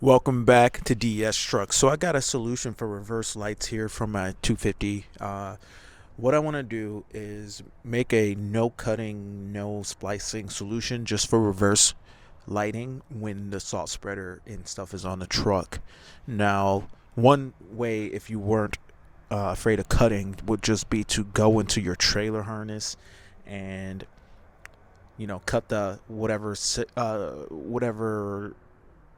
Welcome back to DS Trucks. So I got a solution for reverse lights here from my 250. What I want to do is make a no cutting, no splicing solution just for reverse lighting when the salt spreader and stuff is on the truck. Now, one way, if you weren't afraid of cutting, would just be to go into your trailer harness and cut the whatever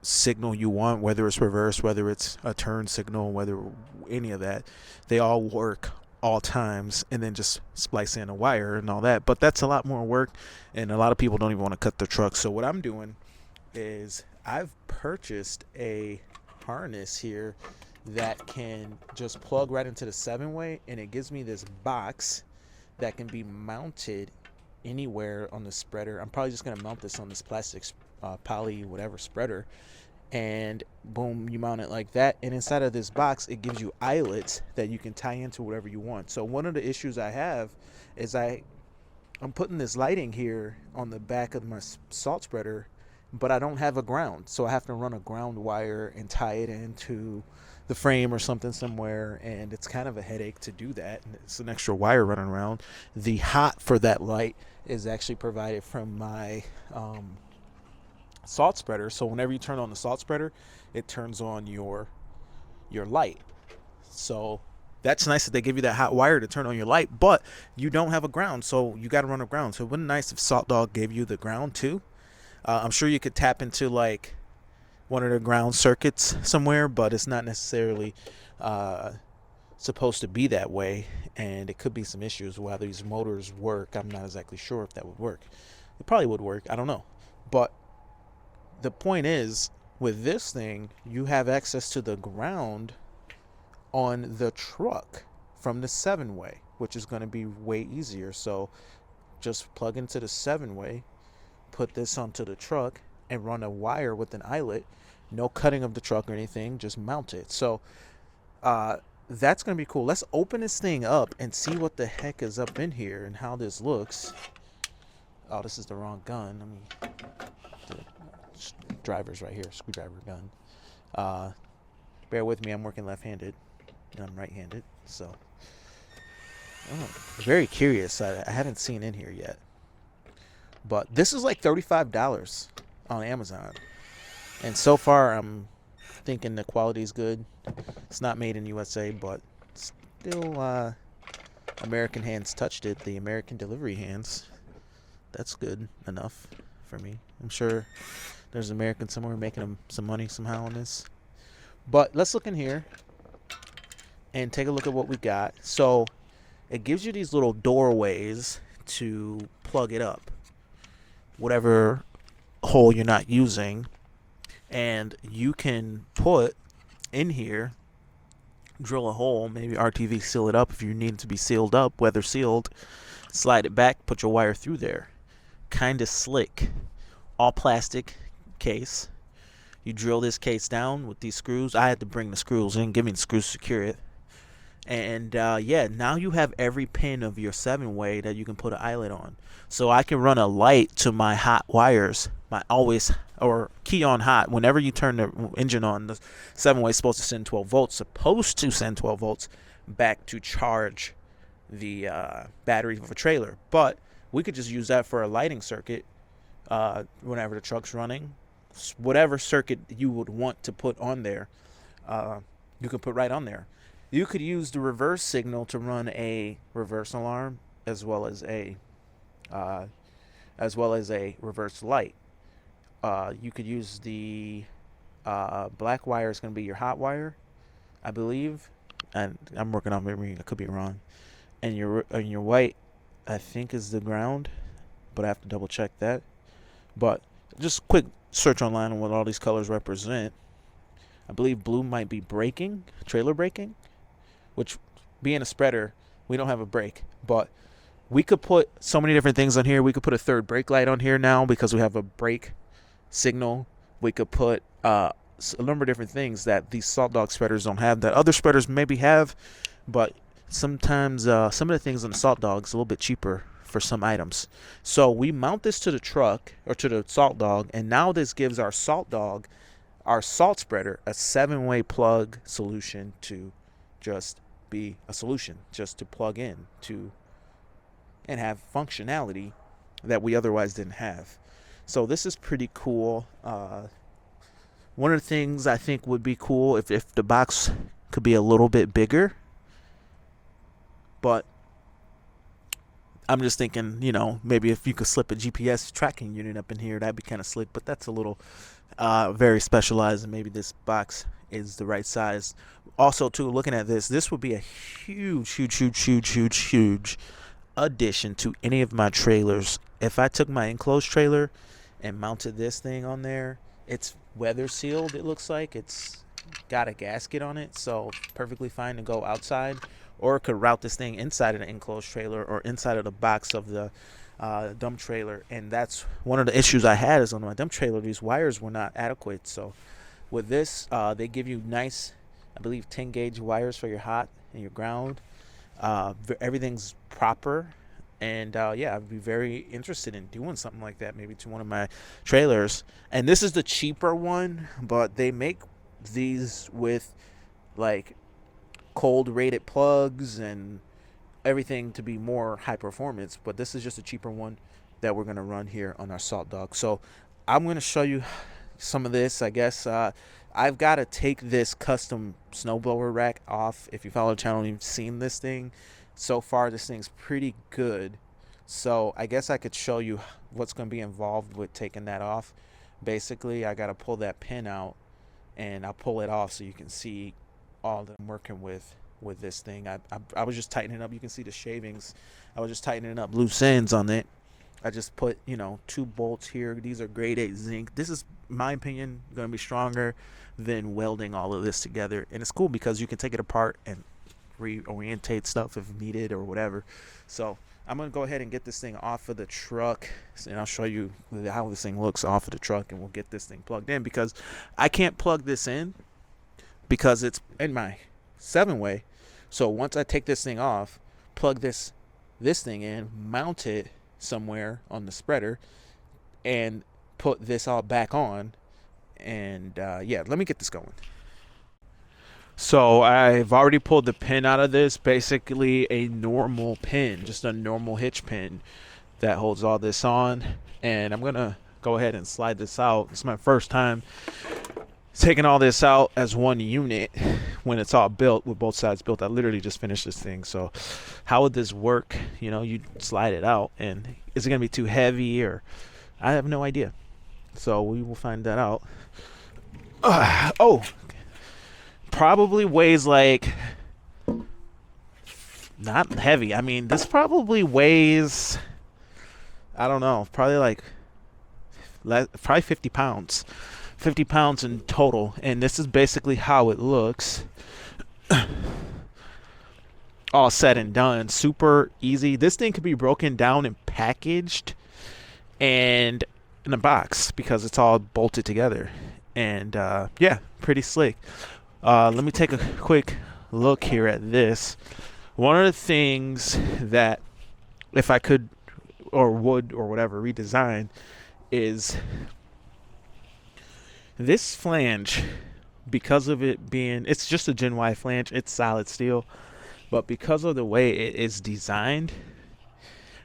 signal you want, whether it's reverse, whether it's a turn signal, whether any of that. They all work all times, and then just splice in a wire and all that. But that's a lot more work, and a lot of people don't even want to cut their trucks. So what I'm doing is I've purchased a harness here that can just plug right into the 7-way, and it gives me this box that can be mounted anywhere on the spreader. I'm probably just going to mount this on this plastic poly whatever spreader, and boom, you mount it like that. And inside of this box, it gives you eyelets that you can tie into whatever you want. So one of the issues I have is I'm putting this lighting here on the back of my salt spreader, but I don't have a ground, so I have to run a ground wire and tie it into the frame or something somewhere, and it's kind of a headache to do that, and it's an extra wire running around. The hot for that light is actually provided from my salt spreader, so whenever you turn on the salt spreader, it turns on your light. So that's nice that they give you that hot wire to turn on your light, but you don't have a ground, so you got to run a ground. So it would be nice if Salt Dog gave you the ground too. I'm sure you could tap into like one of the ground circuits somewhere, but it's not necessarily supposed to be that way, and it could be some issues while these motors work. I'm not exactly sure if that would work. It probably would work, I don't know. But the point is, with this thing, you have access to the ground on the truck from the 7-way, which is going to be way easier. So just plug into the 7-way, put this onto the truck, and run a wire with an eyelet. No cutting of the truck or anything, just mount it. So that's going to be cool. Let's open this thing up and see what the heck is up in here and how this looks. Oh, this is the wrong gun. The driver's right here, screwdriver gun. Bear with me, I'm working left-handed and I'm right-handed, so very curious. I haven't seen in here yet, but this is like $35 on Amazon, and so far I'm thinking the quality is good. It's not made in USA, but still American hands touched it, the American delivery hands. That's good enough for me. I'm sure there's an American somewhere making some money somehow on this. But let's look in here and take a look at what we got. So it gives you these little doorways to plug it up, whatever hole you're not using, and you can put in here, drill a hole, maybe RTV seal it up if you need it to be sealed up, weather sealed, slide it back, put your wire through there. Kind of slick. All plastic case. You drill this case down with these screws. I had to bring the screws in, give me the screws to secure it. And yeah, now you have every pin of your 7-way that you can put an eyelet on. So I can run a light to my hot wires, my always, or key on hot. Whenever you turn the engine on, the 7-way is supposed to send 12 volts, back to charge the battery of a trailer. But we could just use that for a lighting circuit whenever the truck's running. Whatever circuit you would want to put on there, you can put right on there. You could use the reverse signal to run a reverse alarm as well as a reverse light. You could use the black wire is going to be your hot wire, I believe, and I'm working on memory. I could be wrong. And your white, I think, is the ground, but I have to double check that. But just quick search online on what all these colors represent. I believe blue might be braking, trailer braking, which, being a spreader, we don't have a brake, but we could put so many different things on here. We could put a third brake light on here now because we have a brake signal. We could put a number of different things that these Salt Dog spreaders don't have, that other spreaders maybe have, but sometimes some of the things on the Salt Dog is a little bit cheaper for some items. So we mount this to the truck or to the Salt Dog, and now this gives our Salt Dog our salt spreader a 7-way plug solution to just be a solution, just to plug in to and have functionality that we otherwise didn't have. So this is pretty cool. One of the things I think would be cool if the box could be a little bit bigger, but I'm just thinking, maybe if you could slip a GPS tracking unit up in here, that'd be kind of slick, but that's a little very specialized, and maybe this box is the right size. Also, too, looking at this would be a huge addition to any of my trailers. If I took my enclosed trailer and mounted this thing on there, it's weather sealed. It looks like it's got a gasket on it, so perfectly fine to go outside, or it could route this thing inside of the enclosed trailer or inside of the box of the dump trailer. And that's one of the issues I had, is on my dump trailer, these wires were not adequate. So with this, they give you nice, I believe, 10 gauge wires for your hot and your ground. Everything's proper. And I'd be very interested in doing something like that, maybe to one of my trailers. And this is the cheaper one, but they make these with like cold rated plugs and everything to be more high performance. But this is just a cheaper one that we're going to run here on our salt dog. So I'm going to show you some of this. I guess I've got to take this custom snowblower rack off. If you follow the channel and you've seen this thing, so far this thing's pretty good. So I guess I could show you what's going to be involved with taking that off. Basically, I got to pull that pin out, and I'll pull it off so you can see all that I'm working with this thing. I was just tightening up. You can see the shavings. I was just tightening up loose ends on it. I just put 2 bolts here. These are grade 8 zinc. This is, in my opinion, going to be stronger than welding all of this together. And it's cool because you can take it apart and reorientate stuff if needed or whatever. So I'm going to go ahead and get this thing off of the truck, and I'll show you how this thing looks off of the truck, and we'll get this thing plugged in, because I can't plug this in because it's in my 7-way. So once I take this thing off, plug this thing in, mount it somewhere on the spreader, and put this all back on, and let me get this going. So I've already pulled the pin out of this. Basically a normal pin, just a normal hitch pin that holds all this on. And I'm going to go ahead and slide this out. It's my first time taking all this out as one unit when it's all built, with both sides built. I literally just finished this thing. So how would this work? You slide it out, and is it going to be too heavy, or I have no idea. So we will find that out. Probably weighs like, not heavy. I mean, this probably weighs, I don't know, probably 50 pounds. 50 pounds in total. And this is basically how it looks. All said and done. Super easy. This thing could be broken down and packaged and in a box because it's all bolted together. And pretty slick. Let me take a quick look here at this. One of the things that, if I could or would or whatever redesign, is this flange. Because of it being, it's just a Gen Y flange, it's solid steel, but because of the way it is designed,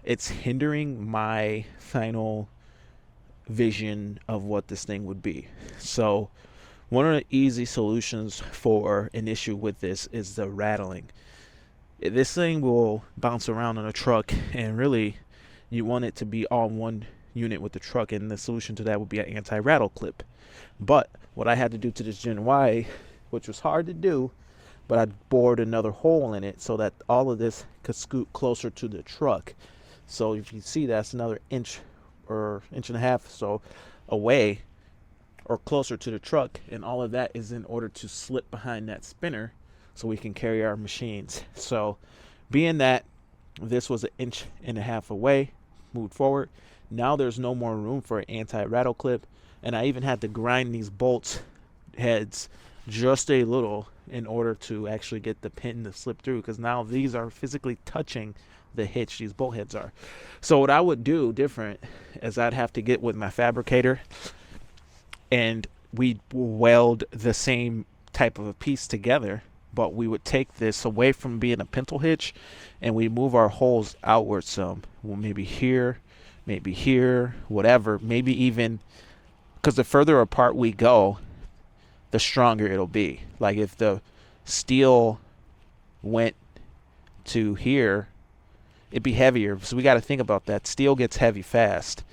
it's hindering my final vision of what this thing would be. So one of the easy solutions for an issue with this is the rattling. This thing will bounce around on a truck, and really you want it to be all one unit with the truck, and the solution to that would be an anti-rattle clip. But what I had to do to this Gen Y, which was hard to do, but I bored another hole in it so that all of this could scoot closer to the truck. So if you see, that's another inch or inch and a half so away, or closer to the truck, and all of that is in order to slip behind that spinner so we can carry our machines. So being that this was an inch and a half away, moved forward, now there's no more room for an anti-rattle clip, and I even had to grind these bolts heads just a little in order to actually get the pin to slip through, because now these are physically touching the hitch, these bolt heads are. So what I would do different is I'd have to get with my fabricator and we weld the same type of a piece together, but we would take this away from being a pintle hitch and we move our holes outward some. Well, maybe here, whatever. Maybe even, because the further apart we go, the stronger it'll be. Like if the steel went to here, it'd be heavier. So we got to think about that. Steel gets heavy fast.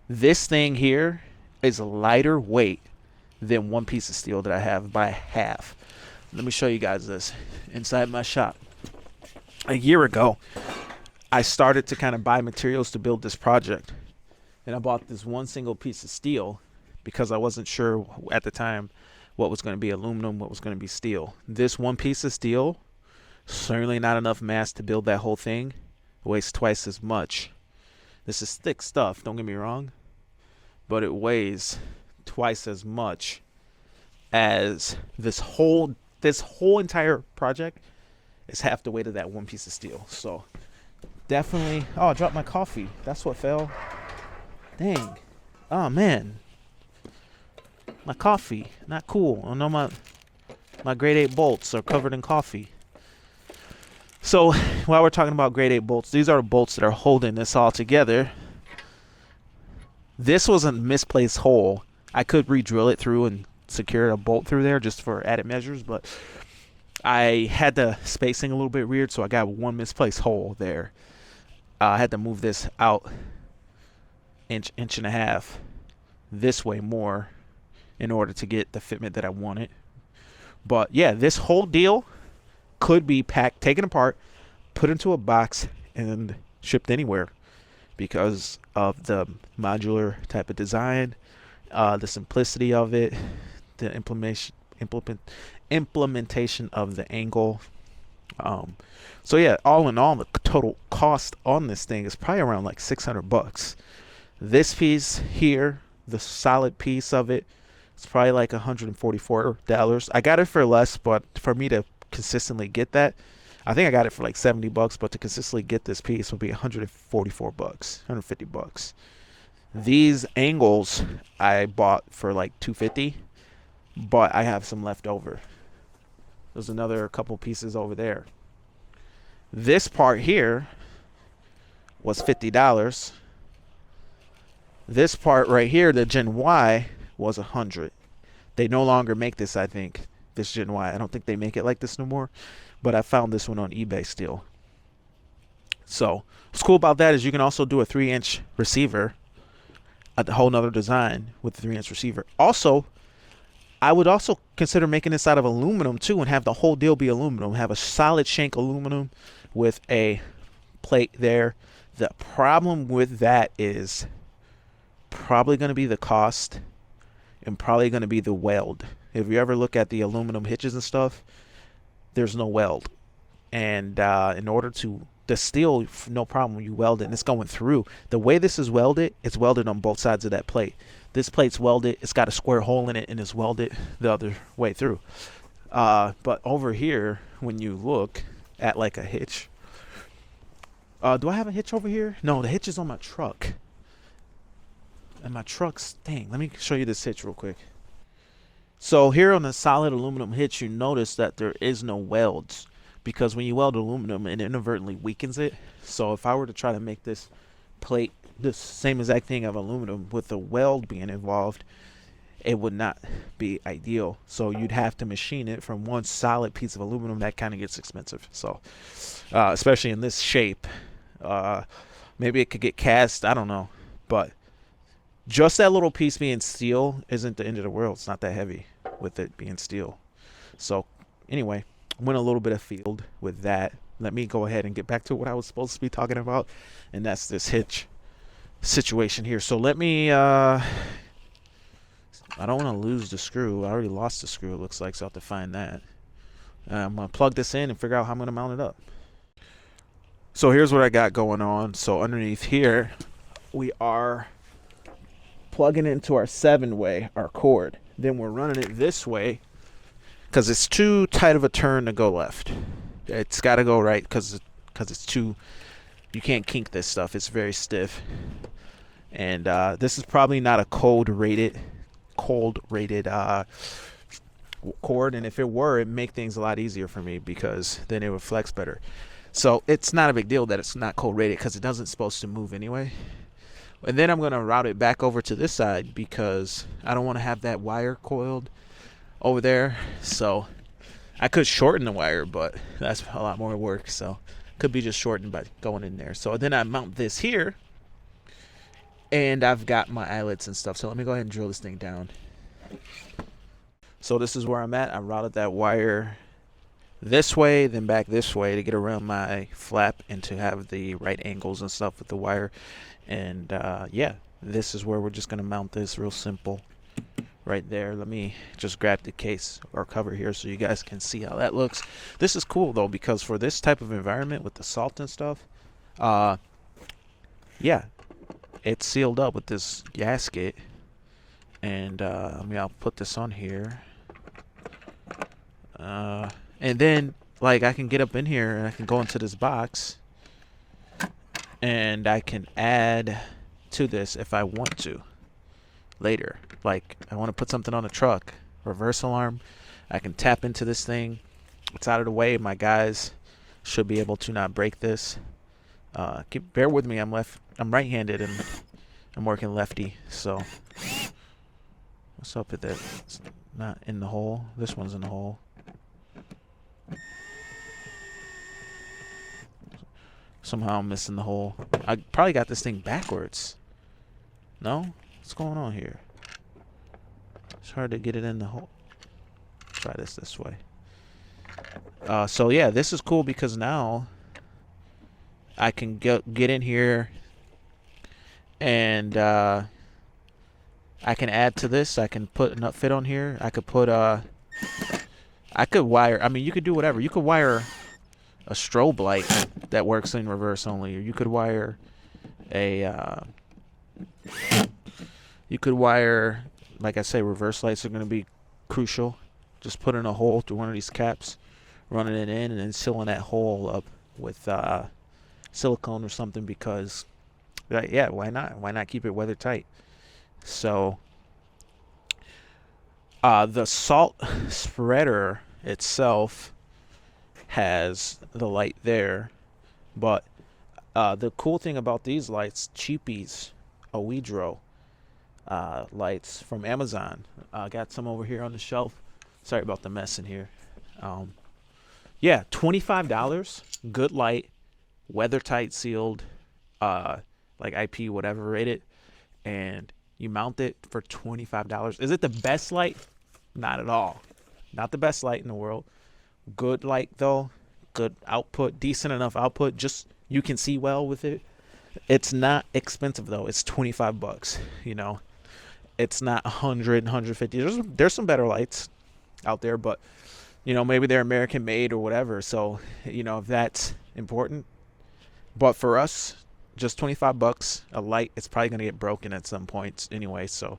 This thing here is a lighter weight than one piece of steel that I have by half. Let me show you guys this inside my shop. A year ago, I started to kind of buy materials to build this project. And I bought this one single piece of steel because I wasn't sure at the time what was going to be aluminum, what was going to be steel. This one piece of steel, certainly not enough mass to build that whole thing, weighs twice as much. This is thick stuff, don't get me wrong, but it weighs twice as much as this whole entire project is half the weight of that one piece of steel. So definitely. Oh, I dropped my coffee. That's what fell. Dang. Oh man, my coffee, not cool. I know my grade 8 bolts are covered in coffee. So while we're talking about grade 8 bolts, these are the bolts that are holding this all together. This was a misplaced hole. I could re-drill it through and secure a bolt through there just for added measures, but I had the spacing a little bit weird, so I got one misplaced hole there. I had to move this out inch and a half this way more in order to get the fitment that I wanted. But yeah, this whole deal could be packed, taken apart, put into a box, and shipped anywhere because of the modular type of design, the simplicity of it, the implementation of the angle. So yeah, all in all, the total cost on this thing is probably around like $600. This piece here, the solid piece of it, it's probably like $144. I got it for less, but for me to consistently get that, I think I got it for like $70, but to consistently get this piece would be $144, $150. These angles I bought for like $250, but I have some left over. There's another couple pieces over there. This part here was $50. This part right here, the Gen Y, was $100. They no longer make this, I think, this Gen Y. I don't think they make it like this no more, but I found this one on eBay still. So what's cool about that is you can also do a 3-inch receiver, a whole nother design with the 3-inch receiver. Also, I would also consider making this out of aluminum too and have the whole deal be aluminum. Have a solid shank aluminum with a plate there. The problem with that is probably going to be the cost and probably going to be the weld. If you ever look at the aluminum hitches and stuff, there's no weld. And in order to, the steel, no problem, you weld it and it's going through. The way this is welded, it's welded on both sides of that plate. This plate's welded, it's got a square hole in it and it's welded the other way through. But over here, when you look at like a hitch, do I have a hitch over here? No, the hitch is on my truck. And my truck's, dang, let me show you this hitch real quick. So here on the solid aluminum hitch, you notice that there is no welds because when you weld aluminum, it inadvertently weakens it. So if I were to try to make this plate the same exact thing of aluminum with the weld being involved, it would not be ideal. So you'd have to machine it from one solid piece of aluminum. That kind of gets expensive. So especially in this shape, maybe it could get cast, I don't know, but just that little piece being steel isn't the end of the world. It's not that heavy with it being steel. So anyway, went a little bit afield with that. Let me go ahead and get back to what I was supposed to be talking about, and that's this hitch situation here. So let me I don't want to lose the screw. I already lost the screw, it looks like, so I have to find that. I'm gonna plug this in and figure out how I'm gonna mount it up. So here's what I got going on. So underneath here we are plugging into our 7-way, our cord. Then we're running it this way because it's too tight of a turn to go left. It's got to go right because it's too, you can't kink this stuff. It's very stiff. And this is probably not a code rated cold rated cord, and if it were, it'd make things a lot easier for me because then it would flex better. So it's not a big deal that it's not cold rated because it doesn't supposed to move anyway. And then I'm going to route it back over to this side because I don't want to have that wire coiled over there. So I could shorten the wire, but that's a lot more work. So could be just shortened by going in there. So then I mount this here, and I've got my eyelets and stuff. So let me go ahead and drill this thing down. So this is where I'm at. I routed that wire this way, then back this way to get around my flap and to have the right angles and stuff with the wire. And yeah, this is where we're just gonna mount this. Real simple right there. Let me just grab the case or cover here so you guys can see how that looks. This is cool though, because for this type of environment with the salt and stuff, yeah, it's sealed up with this gasket. And I mean, I'll put this on here, and then like I can get up in here and I can go into this box and I can add to this if I want to later. Like I want to put something on a truck, reverse alarm, I can tap into this thing. It's out of the way. My guys should be able to not break this. Bear with me. I'm right-handed and I'm working lefty. So what's up with that? It's not in the hole. This one's in the hole. Somehow I'm missing the hole. I probably got this thing backwards. No? What's going on here? It's hard to get it in the hole. Try this way. So yeah, this is cool because now I can get in here and I can add to this. I can put a fit on here. I could put I could wire. I mean, you could do whatever. You could wire a strobe light that works in reverse only, or you could wire a you could wire, like I say, reverse lights are going to be crucial. Just put in a hole through one of these caps, running it in, and then sealing that hole up with silicone or something, because yeah, why not keep it weather tight? So the salt spreader itself has the light there, but the cool thing about these lights, cheapies, Oedro lights from Amazon. I got some over here on the shelf. Sorry about the mess in here. Yeah, $25, good light, weather tight, sealed, like IP whatever rated, and you mount it for $25. Is it the best light? Not at all. Not the best light in the world. Good light though, good output, decent enough output, just you can see well with it. It's not expensive though. It's $25, you know. It's not 100, 150. There's some better lights out there, but you know, maybe they're American made or whatever. So, you know, if that's important. But for us, just $25 a light, it's probably gonna get broken at some point anyway. So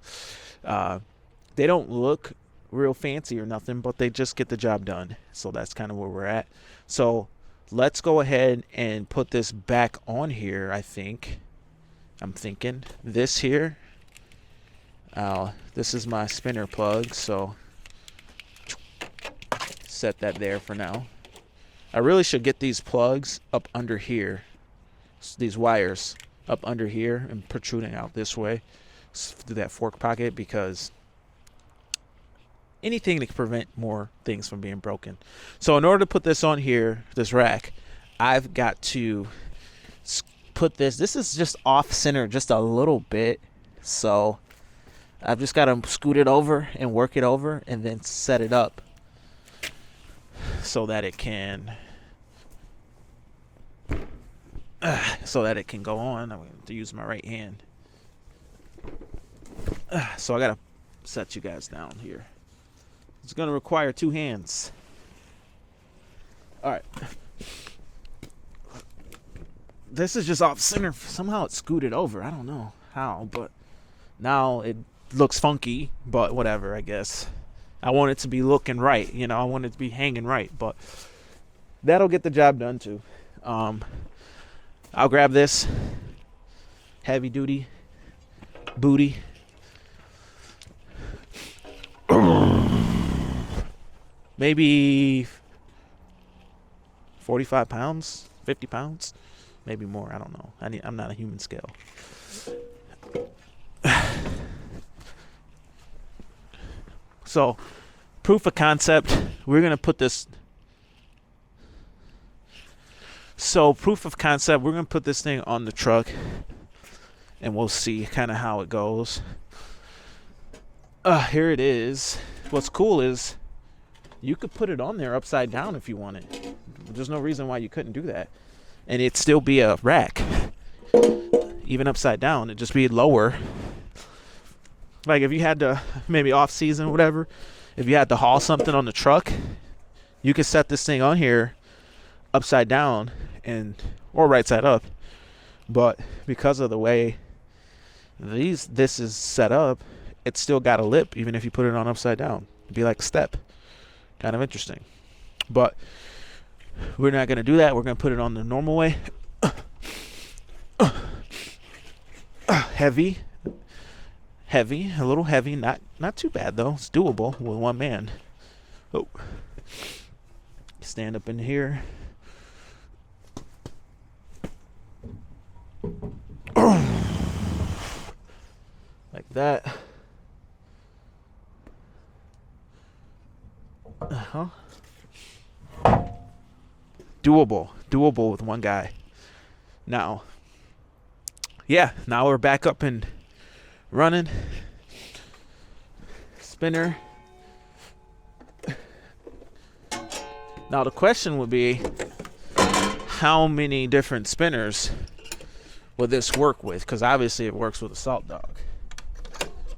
they don't look real fancy or nothing, but they just get the job done. So that's kind of where we're at. So let's go ahead and put this back on here. I'm thinking this here. This is my spinner plug, so set that there for now. I really should get these plugs up under here, these wires up under here and protruding out this way through that fork pocket, because anything to prevent more things from being broken. So in order to put this on here, this rack, I've got to put this is just off center just a little bit, so I've just got to scoot it over and work it over and then set it up so that it can go on. I'm going to use my right hand. So I got to set you guys down here. It's going to require two hands. All right. This is just off center. Somehow it scooted over. I don't know how, but now it looks funky, but whatever, I guess. I want it to be looking right, you know. I want it to be hanging right, but that'll get the job done too. I'll grab this heavy duty booty, maybe 45 pounds, 50 pounds, maybe more. I don't know. I'm not a human scale. So, proof of concept, we're going to put this. So, proof of concept, we're going to put this thing on the truck and we'll see kind of how it goes. Here it is. What's cool is you could put it on there upside down if you wanted. There's no reason why you couldn't do that. And it'd still be a rack. Even upside down, it'd just be lower. Like if you had to, maybe off season, whatever, if you had to haul something on the truck, you could set this thing on here upside down or right side up. But because of the way this is set up, it's still got a lip even if you put it on upside down. It'd be like a step. Kind of interesting. But we're not going to do that. We're going to put it on the normal way. Heavy, a little heavy, not too bad though. It's doable with one man. Oh, stand up in here. Like that. Doable with one guy. Now we're back up and running. Spinner. Now the question would be, how many different spinners will this work with? Because obviously it works with a salt dog.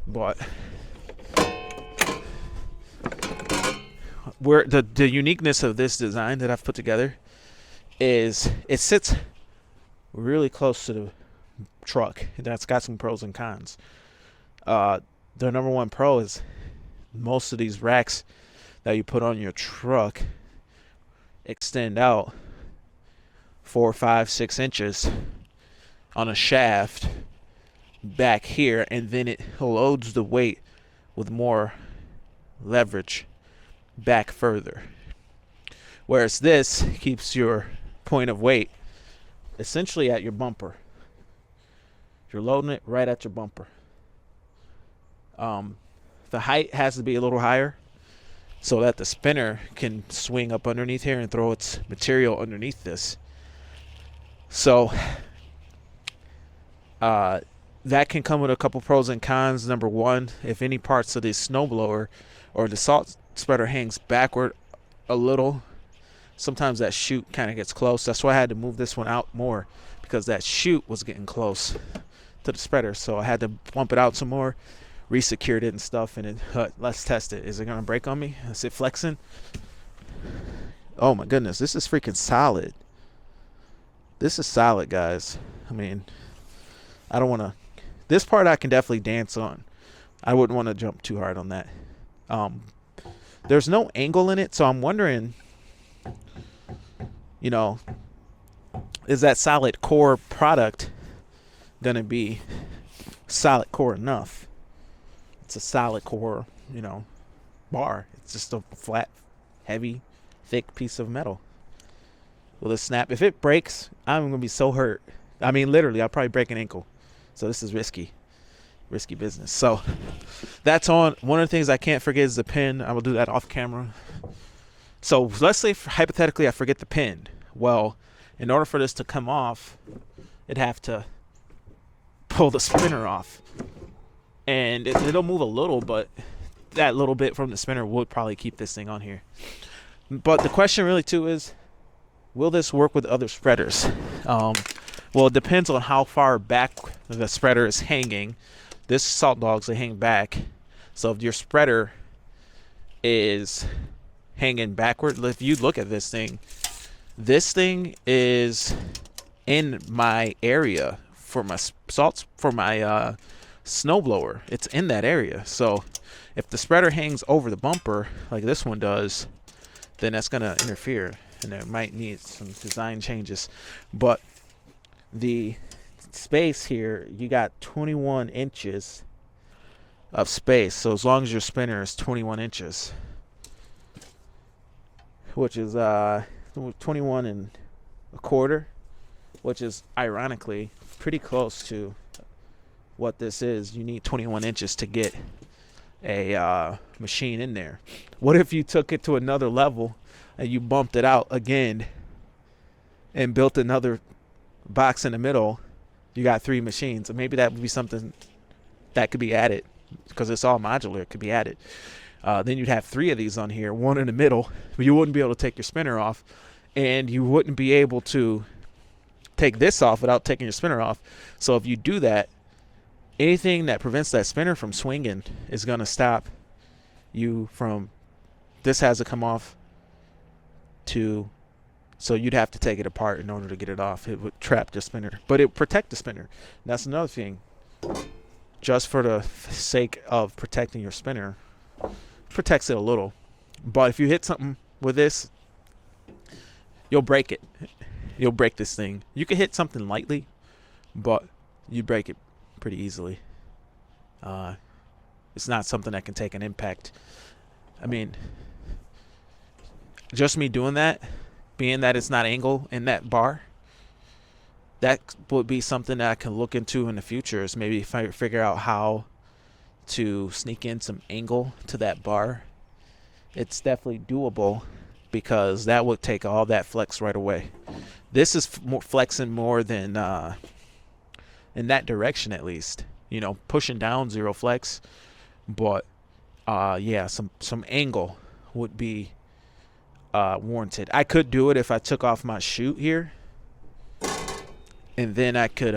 But the uniqueness of this design that I've put together is it sits really close to the truck. That's got some pros and cons. The number one pro is most of these racks that you put on your truck extend out 4, 5, 6 inches on a shaft back here, and then it loads the weight with more leverage back further. Whereas this keeps your point of weight essentially at your bumper. You're loading it right at your bumper. The height has to be a little higher so that the spinner can swing up underneath here and throw its material underneath this. So that can come with a couple pros and cons. Number one, if any parts of the snowblower or the salt spreader hangs backward a little, sometimes that chute kind of gets close. That's why I had to move this one out more, because that chute was getting close to the spreader. So I had to bump it out some more, re-secured it and stuff, and let's test it. Is it going to break on me? Is it flexing? Oh my goodness, this is freaking solid. This is solid, guys. I mean, I don't want to... This part I can definitely dance on. I wouldn't want to jump too hard on that. There's no angle in it, so I'm wondering, is that solid core product going to be solid core enough? It's a solid core, bar. It's just a flat, heavy, thick piece of metal. Will it snap? If it breaks, I'm going to be so hurt. I mean, literally, I'll probably break an ankle. So this is risky business. So that's on. One of the things I can't forget is the pin. I will do that off camera. So let's say hypothetically I forget the pin. Well, in order for this to come off, it'd have to pull the spinner off. And it'll move a little, but that little bit from the spinner would probably keep this thing on here. But the question really too is, will this work with other spreaders? Well, it depends on how far back the spreader is hanging. This salt dogs, they hang back. So if your spreader is hanging backward, if you look at this thing is in my area for my snowblower. It's in that area. So if the spreader hangs over the bumper like this one does, then that's going to interfere, and it might need some design changes. But the space here, you got 21 inches of space. So as long as your spinner is 21 inches, which is 21 and a quarter, which is ironically pretty close to what this is. You need 21 inches to get a machine in there. What if you took it to another level and you bumped it out again and built another box in the middle? You got 3 machines. Maybe that would be something that could be added, because it's all modular. It could be added. Then you'd have 3 of these on here, 1 in the middle, but you wouldn't be able to take your spinner off, and you wouldn't be able to take this off without taking your spinner off. So if you do that, anything that prevents that spinner from swinging is going to stop you from, this has to come off to, so you'd have to take it apart in order to get it off. It would trap the spinner, but it would protect the spinner. That's another thing. Just for the sake of protecting your spinner, protects it a little. But if you hit something with this, you'll break it. You'll break this thing. You can hit something lightly, but you break it pretty easily. It's not something that can take an impact. I mean, just me doing that, being that it's not angle in that bar, that would be something that I can look into in the future, is maybe if I figure out how to sneak in some angle to that bar. It's definitely doable, because that would take all that flex right away. This is flexing more than in that direction, at least. You know, pushing down 0 flex, but yeah, some angle would be warranted. I could do it if I took off my chute here, and then I could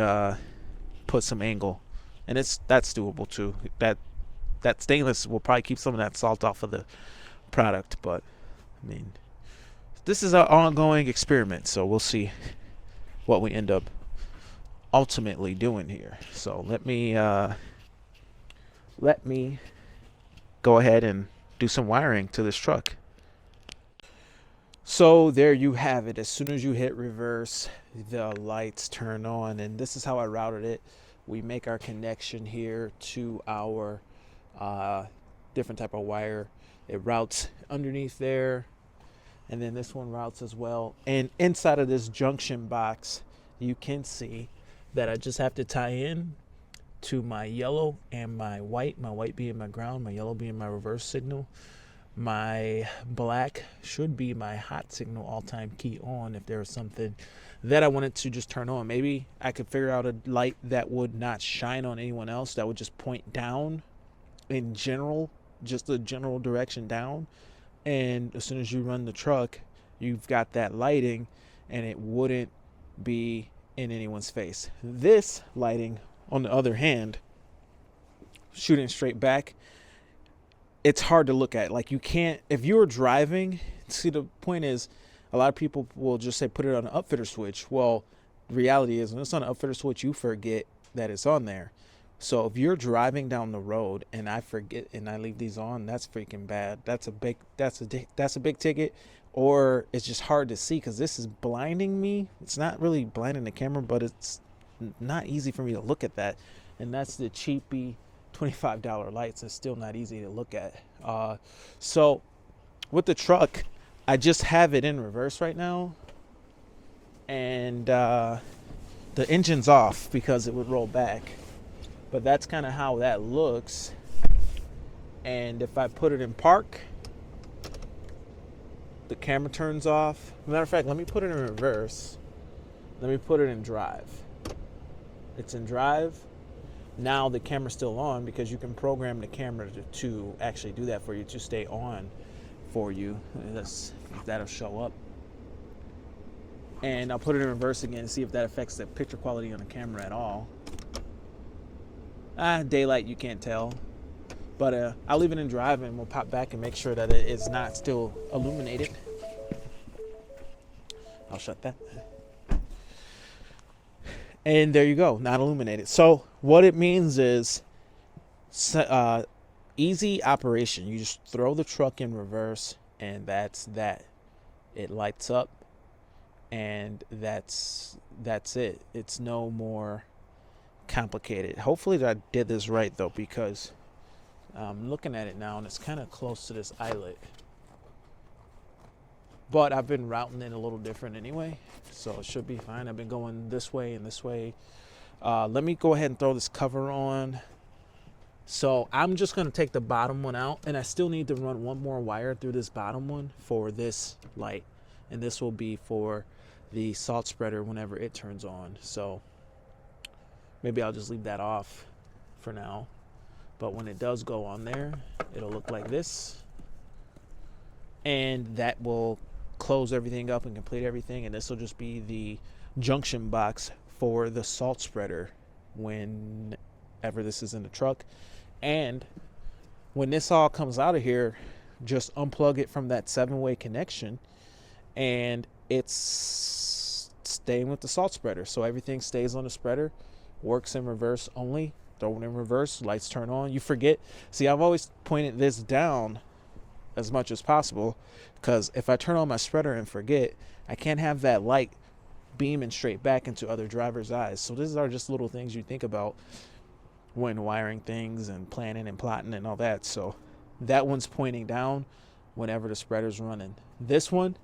put some angle, and that's doable too. That stainless will probably keep some of that salt off of the product, but I mean, this is an ongoing experiment, so we'll see what we end up ultimately doing here. So let me go ahead and do some wiring to this truck. So there you have it. As soon as you hit reverse, the lights turn on, and this is how I routed it. We make our connection here to our different type of wire. It routes underneath there, and then this one routes as well. And inside of this junction box, you can see that I just have to tie in to my yellow and my white being my ground, my yellow being my reverse signal. My black should be my hot signal, all-time key on, if there was something that I wanted to just turn on. Maybe I could figure out a light that would not shine on anyone else, that would just point down in general, just the general direction down. And as soon as you run the truck, you've got that lighting, and it wouldn't be in anyone's face. This lighting, on the other hand, shooting straight back, it's hard to look at. Like, you can't, if you were driving, see, the point is, a lot of people will just say put it on an upfitter switch. Well, the reality is, when it's on an upfitter switch, you forget that it's on there. So if you're driving down the road and I forget and I leave these on, that's freaking bad. That's a big ticket. Or it's just hard to see, because this is blinding me. It's not really blinding the camera, but it's not easy for me to look at that. And that's the cheapy $25 lights. It's still not easy to look at. So with the truck, I just have it in reverse right now, and the engine's off because it would roll back. But that's kind of how that looks. And if I put it in park, the camera turns off. Matter of fact, let me put it in reverse. Let me put it in drive. It's in drive. Now the camera's still on, because you can program the camera to actually do that for you, to stay on for you. That'll show up. And I'll put it in reverse again and see if that affects the picture quality on the camera at all. Daylight, you can't tell. But I'll leave it in drive, and we'll pop back and make sure that it is not still illuminated. I'll shut that. And there you go, not illuminated. So what it means is easy operation. You just throw the truck in reverse, and that's that. It lights up, and that's it. It's no more complicated. Hopefully I did this right, though, because I'm looking at it now, and it's kind of close to this eyelet. but I've been routing it a little different anyway, so it should be fine. I've been going this way and this way. Let me go ahead and throw this cover on. So I'm just going to take the bottom one out, and I still need to run one more wire through this bottom one for this light, and this will be for the salt spreader whenever it turns on. So maybe I'll just leave that off for now, but when it does go on there, it'll look like this, and that will close everything up and complete everything. And this will just be the junction box for the salt spreader whenever this is in the truck. And when this all comes out of here, just unplug it from that 7-way connection, and it's staying with the salt spreader. So everything stays on the spreader, works in reverse only. Throw it in reverse, lights turn on. You forget. See, I've always pointed this down as much as possible, because if I turn on my spreader and forget, I can't have that light beaming straight back into other drivers' eyes. So these are just little things you think about when wiring things and planning and plotting and all that. So that one's pointing down whenever the spreader's running. This one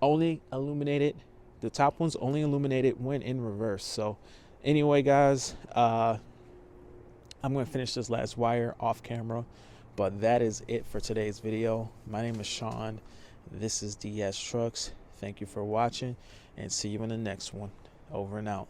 only illuminated, the top one's only illuminated when in reverse. So anyway, guys, I'm going to finish this last wire off camera, but that is it for today's video. My name is Sean. This is DS Trucks. Thank you for watching, and see you in the next one. Over and out.